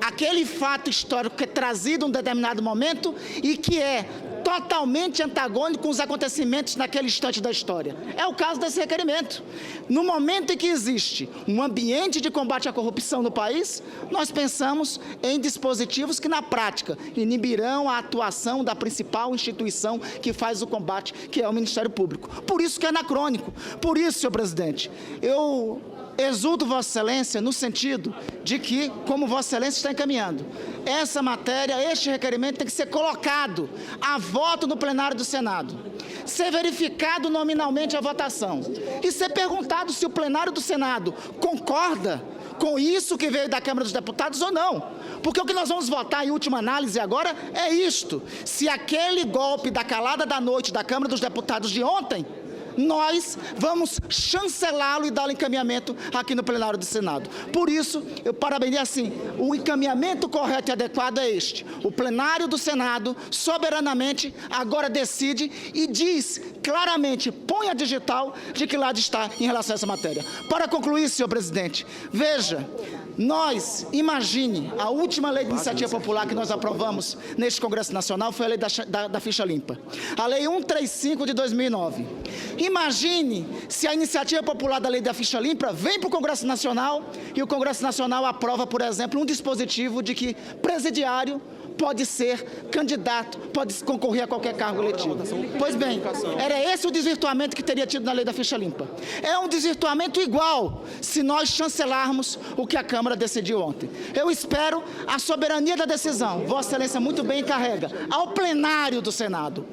aquele fato histórico que é trazido em um determinado momento e que é totalmente antagônico com os acontecimentos naquele instante da história. É o caso desse requerimento. No momento em que existe um ambiente de combate à corrupção no país, nós pensamos em dispositivos que, na prática, inibirão a atuação da principal instituição que faz o combate, que é o Ministério Público. Por isso que é anacrônico. Por isso, senhor presidente, eu exulto Vossa Excelência no sentido de que, como Vossa Excelência está encaminhando, essa matéria, este requerimento tem que ser colocado a voto no plenário do Senado, ser verificado nominalmente a votação e ser perguntado se o plenário do Senado concorda com isso que veio da Câmara dos Deputados ou não. Porque o que nós vamos votar em última análise agora é isto: se aquele golpe da calada da noite da Câmara dos Deputados de ontem nós vamos chancelá-lo e dar-lhe encaminhamento aqui no plenário do Senado. Por isso, eu parabenizo assim, o encaminhamento correto e adequado é este. O plenário do Senado, soberanamente, agora decide e diz claramente, põe a digital de que lado está em relação a essa matéria. Para concluir, senhor presidente, veja, imagine, a última lei de iniciativa popular que nós aprovamos neste Congresso Nacional foi a lei da ficha limpa. A lei 135 de 2009. Imagine se a iniciativa popular da lei da ficha limpa vem para o Congresso Nacional e o Congresso Nacional aprova, por exemplo, um dispositivo de que presidiário pode ser candidato, pode concorrer a qualquer cargo eletivo. Pois bem, era esse o desvirtuamento que teria tido na lei da ficha limpa. É um desvirtuamento igual se nós chancelarmos o que a Câmara decidiu ontem. Eu espero a soberania da decisão. Vossa Excelência muito bem encarrega ao plenário do Senado,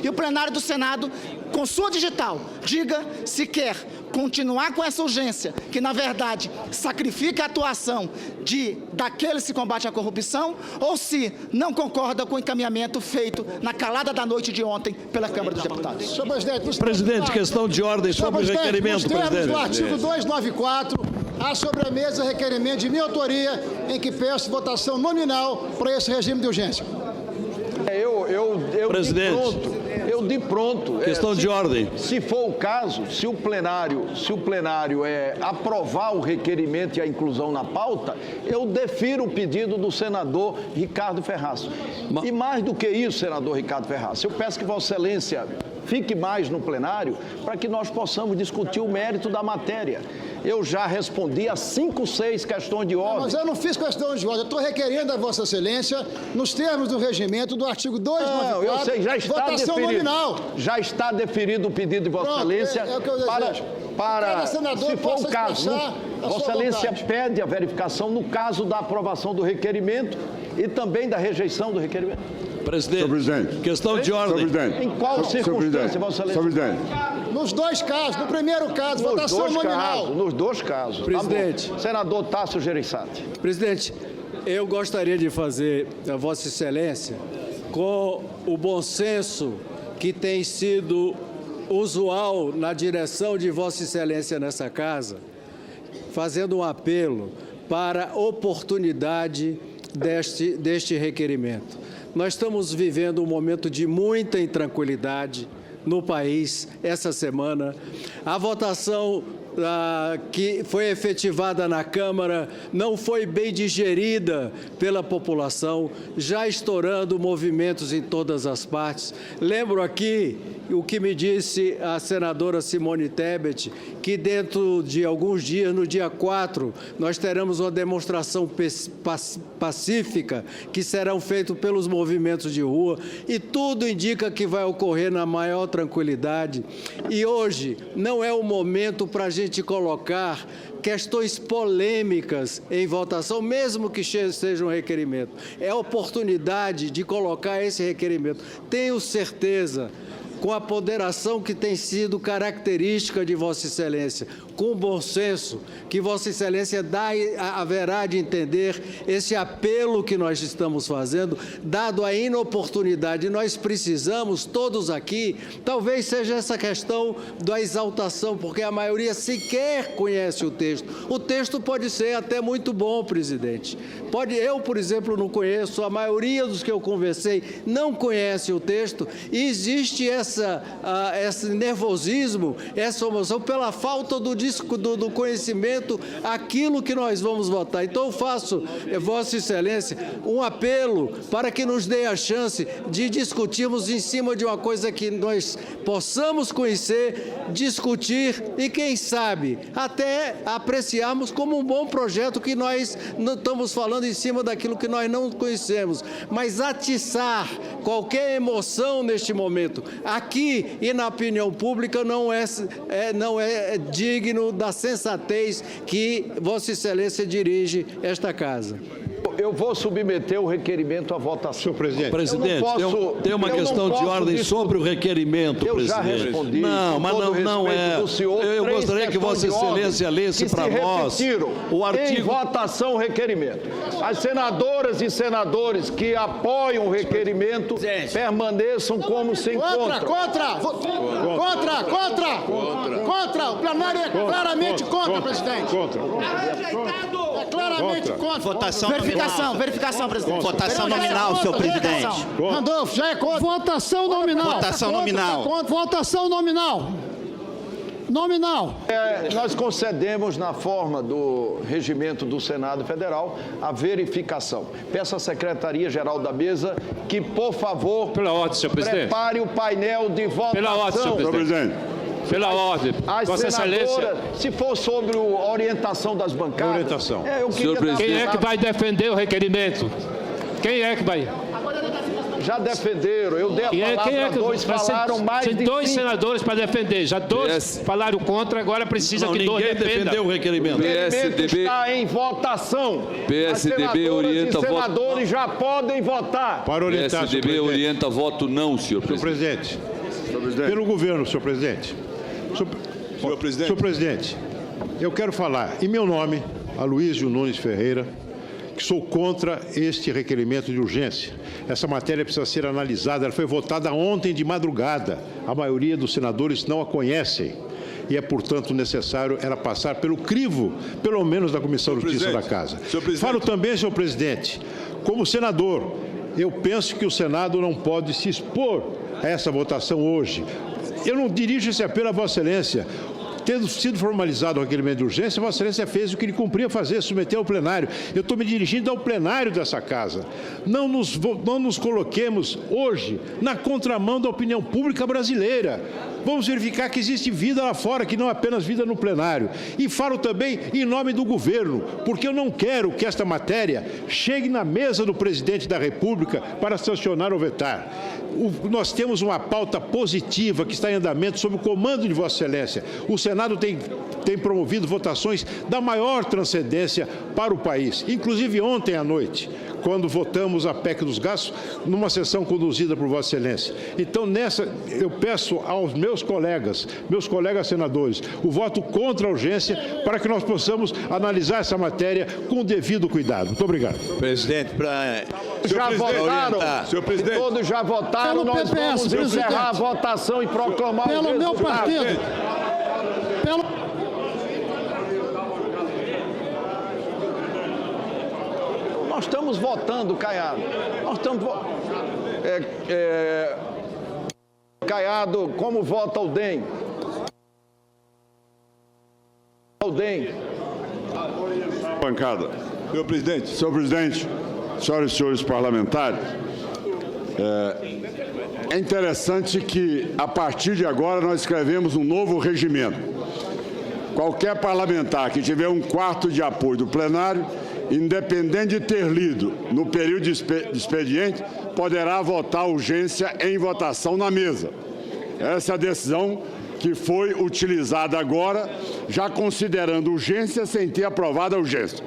E o plenário do Senado, com sua digital, diga se quer continuar com essa urgência, que na verdade sacrifica a atuação daqueles que combatem a corrupção, ou se não concorda com o encaminhamento feito na calada da noite de ontem pela Câmara dos Deputados. Senhor presidente, presidente, questão de ordem sobre o requerimento, presidente. No artigo 294, há sobre a mesa requerimento de minha autoria, em que peço votação nominal para esse regime de urgência. Presidente. Eu de pronto. Questão de ordem. Se for o caso, se o plenário aprovar o requerimento e a inclusão na pauta, eu defiro o pedido do senador Ricardo Ferraz. E mais do que isso, senador Ricardo Ferraz, eu peço que Vossa Excelência fique mais no plenário para que nós possamos discutir o mérito da matéria. Eu já respondi a 5, 6 questões de ordem. Mas eu não fiz questão de ordem, eu estou requerendo a Vossa Excelência, nos termos do regimento do artigo 294, eu sei, já está votação deferido. Nominal. Já está deferido o pedido de Vossa Excelência. É o que eu desejo. Se for o caso, Vossa Excelência pede a verificação no caso da aprovação do requerimento e também da rejeição do requerimento. Presidente, questão de ordem. Em qual circunstância, Vossa Excelência? Nos dois casos. No primeiro caso, votação nominal. Nos dois casos. Presidente. Tá, senador Tasso Gereissati. Presidente, eu gostaria de fazer a Vossa Excelência com o bom senso que tem sido usual na direção de Vossa Excelência nessa casa, fazendo um apelo para a oportunidade deste requerimento. Nós estamos vivendo um momento de muita intranquilidade no país essa semana. A votação que foi efetivada na Câmara não foi bem digerida pela população, já estourando movimentos em todas as partes. Lembro aqui o que me disse a senadora Simone Tebet, que dentro de alguns dias, no dia 4, nós teremos uma demonstração pacífica que serão feitos pelos movimentos de rua e tudo indica que vai ocorrer na maior tranquilidade. E hoje não é o momento para a gente colocar questões polêmicas em votação, mesmo que seja um requerimento. É a oportunidade de colocar esse requerimento. Tenho certeza, com a ponderação que tem sido característica de Vossa Excelência, com bom senso, que Vossa Excelência haverá de entender esse apelo que nós estamos fazendo, dado a inoportunidade. Nós precisamos, todos aqui, talvez seja essa questão da exaltação, porque a maioria sequer conhece o texto. O texto pode ser até muito bom, presidente. Eu, por exemplo, não conheço, a maioria dos que eu conversei não conhece o texto, e existe esse nervosismo, essa emoção pela falta do conhecimento, aquilo que nós vamos votar. Então, eu faço, Vossa Excelência, um apelo para que nos dê a chance de discutirmos em cima de uma coisa que nós possamos conhecer, discutir e, quem sabe, até apreciarmos como um bom projeto que nós não estamos falando em cima daquilo que nós não conhecemos, mas atiçar qualquer emoção neste momento, aqui e na opinião pública, não é digno da sensatez que Vossa Excelência dirige esta casa. eu vou submeter o requerimento à votação. Senhor presidente. Presidente, tem uma questão de ordem sobre o requerimento, eu presidente. Já respondi. Não, mas não é. Eu gostaria que Vossa Excelência lesse para nós o artigo. Em votação o requerimento. As senadoras e senadores que apoiam o requerimento permaneçam como se encontram. Contra! O plenário é claramente contra, presidente. É claramente contra. Votação Verificação, presidente. Votação nominal, senhor presidente. Randolfo, já é contra. Votação nominal. Votação nominal. Votação nominal. Nominal. Nós concedemos, na forma do regimento do Senado Federal, a verificação. Peço à Secretaria-Geral da Mesa que, por favor, pela ordem, senhor presidente, prepare o painel de votação. Pela ordem, senhor presidente. Pela ordem. Vossa Excelência, se for sobre a orientação das bancadas... Orientação. Quem é que vai defender o requerimento? Quem é que vai... Já defenderam, eu dei a palavra, dois falaram mais de 2 senadores para defender, já 2 falaram contra, agora precisa que 2 defendam. Ninguém defendeu o requerimento. O requerimento está em votação. PSDB orienta voto. Os senadores já podem votar. Para orientar, PSDB orienta voto não, senhor presidente. Senhor presidente. Pelo governo, senhor presidente. Senhor presidente, eu quero falar em meu nome, Aloysio Nunes Ferreira, que sou contra este requerimento de urgência. Essa matéria precisa ser analisada, ela foi votada ontem de madrugada. A maioria dos senadores não a conhecem. E é, portanto, necessário ela passar pelo crivo, pelo menos da Comissão de Justiça da Casa. Falo também, senhor presidente, como senador, eu penso que o Senado não pode se expor a essa votação hoje. Eu não dirijo esse apelo a Vossa Excelência. Tendo sido formalizado o requerimento de urgência, Vossa Excelência fez o que ele cumpria fazer, submeter ao plenário. Eu estou me dirigindo ao plenário dessa Casa. Não nos coloquemos hoje na contramão da opinião pública brasileira. Vamos verificar que existe vida lá fora, que não apenas vida no plenário. E falo também em nome do governo, porque eu não quero que esta matéria chegue na mesa do presidente da República para sancionar ou vetar. Nós temos uma pauta positiva que está em andamento sob o comando de Vossa Excelência. O Senado tem promovido votações da maior transcendência para o país, inclusive ontem à noite, quando votamos a PEC dos gastos, numa sessão conduzida por Vossa Excelência. Então, eu peço aos meus colegas senadores, o voto contra a urgência, para que nós possamos analisar essa matéria com o devido cuidado. Muito obrigado. Presidente, já votaram? Senhor presidente. Todos já votaram, nós vamos encerrar a votação e proclamar o resultado. Pelo meu partido. Nós estamos votando, Caiado. Nós estamos Caiado, como vota o DEM? O DEM. Bancada. Senhor presidente, senhoras e senhores parlamentares, é interessante que, a partir de agora, nós escrevemos um novo regimento. Qualquer parlamentar que tiver 1/4 de apoio do plenário, independente de ter lido no período de expediente, poderá votar a urgência em votação na mesa. Essa é a decisão que foi utilizada agora, já considerando urgência sem ter aprovado a urgência.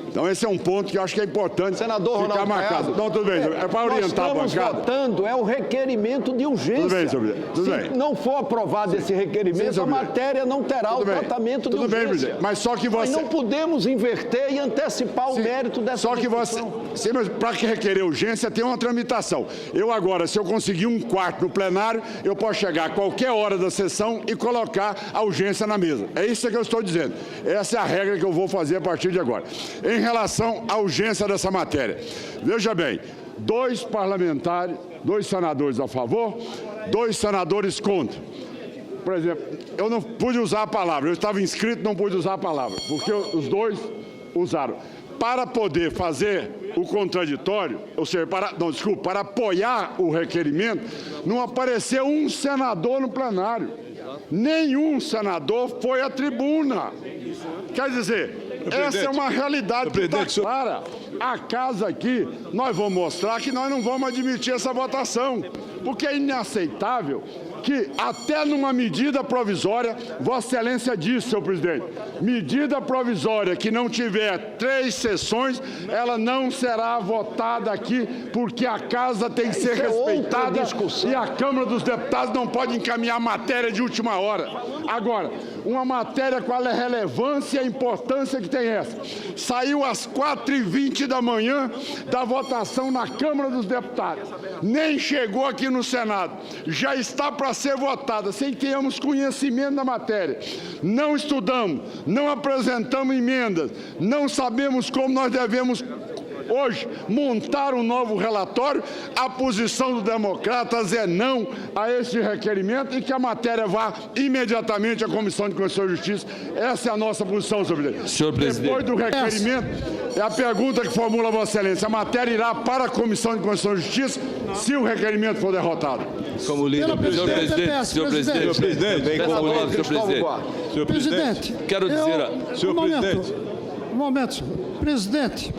Então, esse é um ponto que eu acho que é importante ficar marcado. Não, tudo bem, é para orientar a bancada. Nós estamos votando, é o requerimento de urgência. Tudo bem, senhor presidente. Tudo bem. Se não for aprovado esse requerimento, a matéria não terá o tratamento de urgência. Tudo bem, presidente. Mas só que você... Nós não podemos inverter e antecipar o mérito dessa discussão. Só que para que requerer urgência, tem uma tramitação. Eu agora, se eu conseguir 1/4 no plenário, eu posso chegar a qualquer hora da sessão e colocar a urgência na mesa. É isso que eu estou dizendo. Essa é a regra que eu vou fazer a partir de agora. Em relação à urgência dessa matéria, veja bem, 2 parlamentares, 2 senadores a favor, 2 senadores contra. Por exemplo, eu não pude usar a palavra, eu estava inscrito, não pude usar a palavra, porque os 2 usaram. Para poder fazer o contraditório, ou seja, para apoiar o requerimento, não apareceu um senador no plenário. Nenhum senador foi à tribuna. Quer dizer, essa é uma realidade que está clara. A casa aqui, nós vamos mostrar que nós não vamos admitir essa votação, porque é inaceitável que até numa medida provisória, Vossa Excelência disse, senhor presidente, medida provisória que não tiver 3 sessões, ela não será votada aqui, porque a casa tem que ser respeitada e a Câmara dos Deputados não pode encaminhar matéria de última hora. Agora, uma matéria, qual é a relevância e a importância que tem essa? Saiu às 4h20 da manhã da votação na Câmara dos Deputados. Nem chegou aqui no Senado. Já está para ser votada, sem que tenhamos conhecimento da matéria. Não estudamos, não apresentamos emendas, não sabemos como nós devemos hoje montar um novo relatório. A posição dos democratas é não a esse requerimento e que a matéria vá imediatamente à Comissão de Constituição e Justiça. Essa é a nossa posição, senhor presidente. Senhor presidente. Depois do requerimento, é a pergunta que formula Vossa Excelência. A matéria irá para a Comissão de Constituição e Justiça se o requerimento for derrotado. Como líder, senhor presidente, senhor presidente, quero dizer, senhor presidente. Um momento, presidente.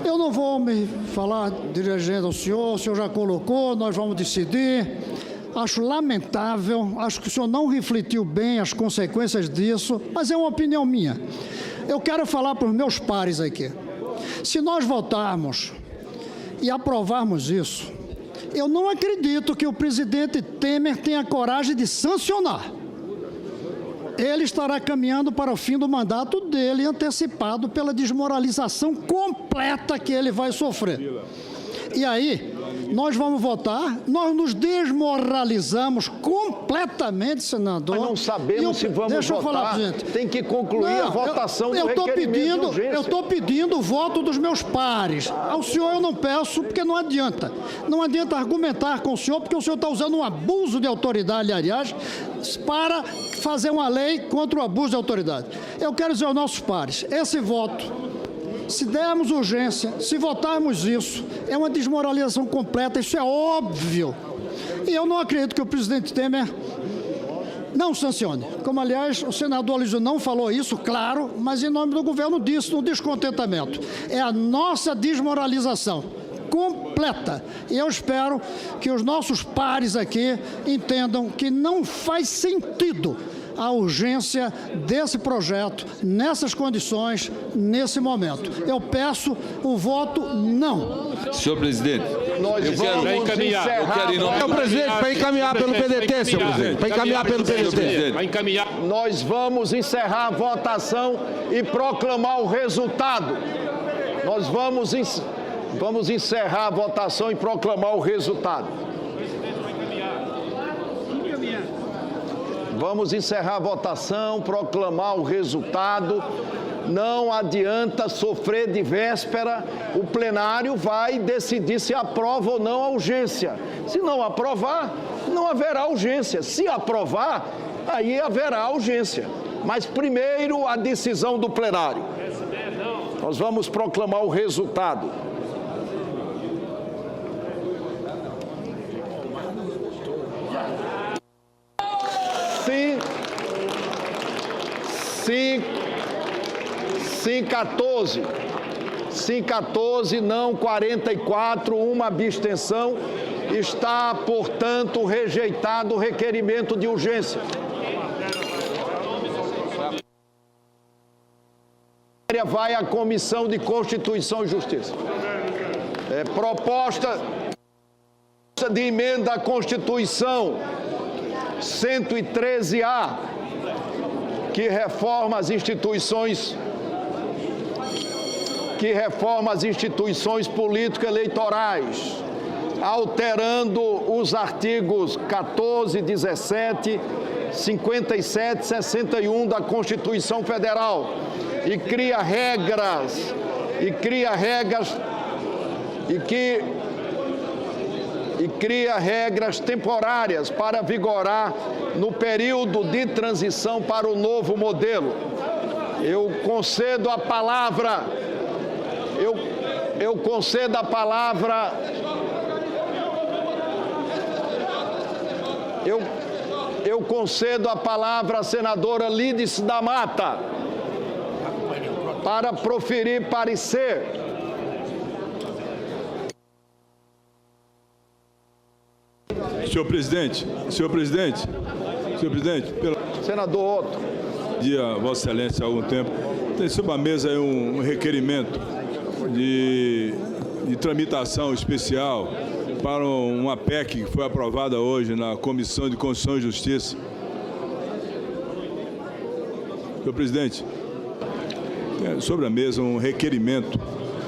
Eu não vou me falar dirigindo ao senhor, o senhor já colocou, nós vamos decidir. Acho lamentável, acho que o senhor não refletiu bem as consequências disso, mas é uma opinião minha. Eu quero falar para os meus pares aqui. Se nós votarmos e aprovarmos isso, eu não acredito que o presidente Temer tenha coragem de sancionar. Ele estará caminhando para o fim do mandato dele, antecipado pela desmoralização completa que ele vai sofrer. E aí, nós vamos votar, nós nos desmoralizamos completamente, senador. Mas não sabemos se vamos deixa eu votar. Falar, gente. Tem que concluir a votação do requerimento de urgência. Eu estou pedindo o voto dos meus pares. Ao senhor eu não peço, porque não adianta. Não adianta argumentar com o senhor, porque o senhor está usando um abuso de autoridade, aliás, para fazer uma lei contra o abuso de autoridade. Eu quero dizer aos nossos pares, esse voto, se dermos urgência, se votarmos isso, é uma desmoralização completa, isso é óbvio. E eu não acredito que o presidente Temer não sancione. Como, aliás, o senador Aloysio não falou isso, claro, mas em nome do governo disse no descontentamento. É a nossa desmoralização completa. E eu espero que os nossos pares aqui entendam que não faz sentido a urgência desse projeto, nessas condições, nesse momento. Eu peço o voto não. Senhor presidente, eu quero encaminhar. Senhor presidente, para encaminhar pelo PDT, senhor presidente. Para encaminhar pelo PDT. Nós vamos encerrar a votação e proclamar o resultado. Nós vamos encerrar a votação e proclamar o resultado. Vamos encerrar a votação, proclamar o resultado. Não adianta sofrer de véspera. O plenário vai decidir se aprova ou não a urgência. Se não aprovar, não haverá urgência. Se aprovar, aí haverá urgência. Mas primeiro a decisão do plenário. Nós vamos proclamar o resultado. Sim, 14. Sim, 14, não 44, uma abstenção. Está, portanto, rejeitado o requerimento de urgência. Vai à Comissão de Constituição e Justiça. Proposta de emenda à Constituição 113A, que reforma as instituições político-eleitorais, alterando os artigos 14, 17, 57 e 61 da Constituição Federal e cria regras temporárias para vigorar no período de transição para o novo modelo. Eu concedo a palavra à senadora Lídice da Mata para proferir parecer. Senhor presidente, Senador Otto. Dia Vossa Excelência há algum tempo, tem sobre a mesa aí um requerimento de tramitação especial para uma PEC que foi aprovada hoje na Comissão de Constituição e Justiça. Senhor presidente, sobre a mesa um requerimento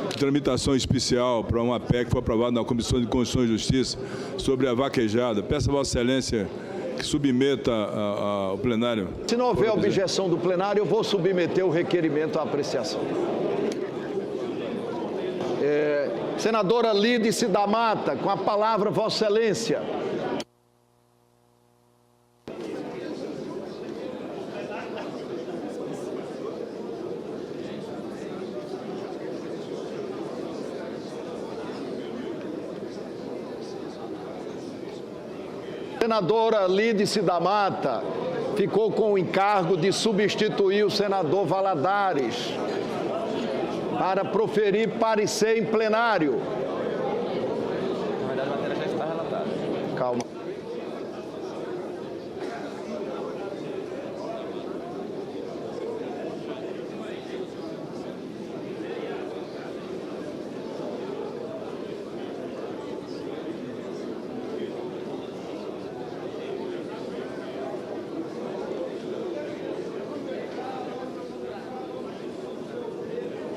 de tramitação especial para uma PEC que foi aprovada na Comissão de Constituição e Justiça sobre a vaquejada. Peço a Vossa Excelência que submeta ao plenário. Se não houver objeção do plenário, eu vou submeter o requerimento à apreciação. Senadora Lídice da Mata, com a palavra, Vossa Excelência. Senadora Lídice da Mata ficou com o encargo de substituir o senador Valadares para proferir parecer em plenário. Na verdade, a matéria já está relatada. Calma.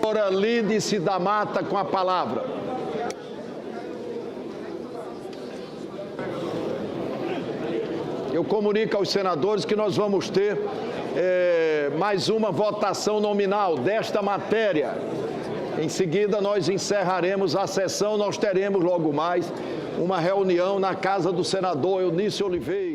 Senadora Lídice da Mata, com a palavra. Eu comunico aos senadores que nós vamos ter mais uma votação nominal desta matéria. Em seguida, nós encerraremos a sessão. Nós teremos logo mais uma reunião na casa do senador Eunício Oliveira.